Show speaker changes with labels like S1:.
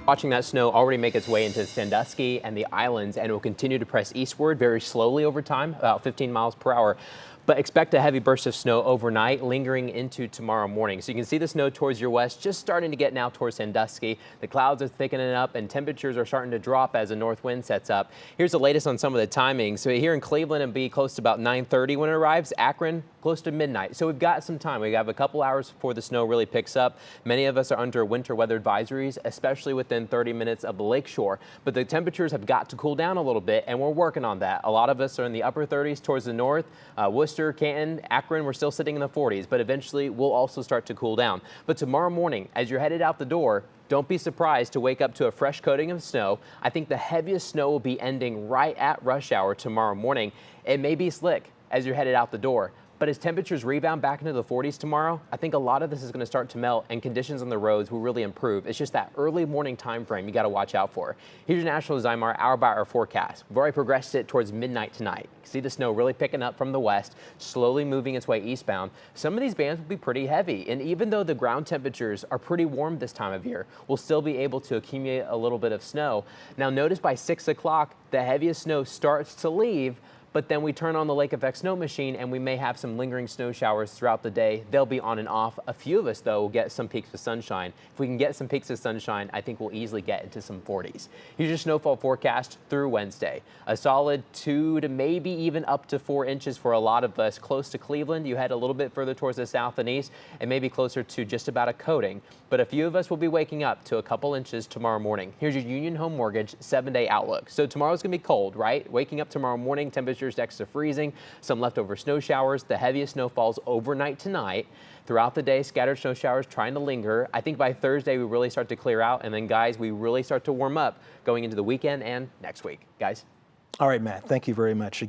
S1: Watching that snow already make its way into Sandusky and the islands, and it will continue to press eastward very slowly over time, about 15 miles per hour. But expect a heavy burst of snow overnight, lingering into tomorrow morning. So you can see the snow towards your west, just starting to get now towards Sandusky. The clouds are thickening up and temperatures are starting to drop as a north wind sets up. Here's the latest on some of the timing. So here in Cleveland, it'll be close to about 9:30 when it arrives. Akron, close to midnight. So we've got some time. We have a couple hours before the snow really picks up. Many of us are under winter weather advisories, especially within 30 minutes of the lakeshore. But the temperatures have got to cool down a little bit, and we're working on that. A lot of us are in the upper 30s towards the north. Worcester, Canton, Akron, we're still sitting in the 40s, but eventually we'll also start to cool down. But tomorrow morning, as you're headed out the door, don't be surprised to wake up to a fresh coating of snow. I think the heaviest snow will be ending right at rush hour tomorrow morning. It may be slick as you're headed out the door, but as temperatures rebound back into the 40s tomorrow, I think a lot of this is going to start to melt and conditions on the roads will really improve. It's just that early morning time frame you got to watch out for. Here's your National Design hour by hour forecast. We've already progressed it towards midnight tonight. See the snow really picking up from the west, slowly moving its way eastbound. Some of these bands will be pretty heavy, and even though the ground temperatures are pretty warm this time of year, we'll still be able to accumulate a little bit of snow. Now notice by 6 o'clock, the heaviest snow starts to leave, but then we turn on the lake effect snow machine and we may have some lingering snow showers throughout the day. They'll be on and off. A few of us, though, will get some peaks of sunshine. If we can get some peaks of sunshine, I think we'll easily get into some 40s. Here's your snowfall forecast through Wednesday. A solid 2 to maybe even up to 4 inches for a lot of us close to Cleveland. You head a little bit further towards the south and east and maybe closer to just about a coating. But a few of us will be waking up to a couple inches tomorrow morning. Here's your Union Home Mortgage 7-day outlook. So tomorrow's going to be cold, right? Waking up tomorrow morning, temperatures next to freezing, some leftover snow showers. The heaviest snow falls overnight tonight. Throughout the day, scattered snow showers trying to linger. I think by Thursday, we really start to clear out. And then, guys, we really start to warm up going into the weekend and next week. Guys.
S2: All right, Matt, thank you very much.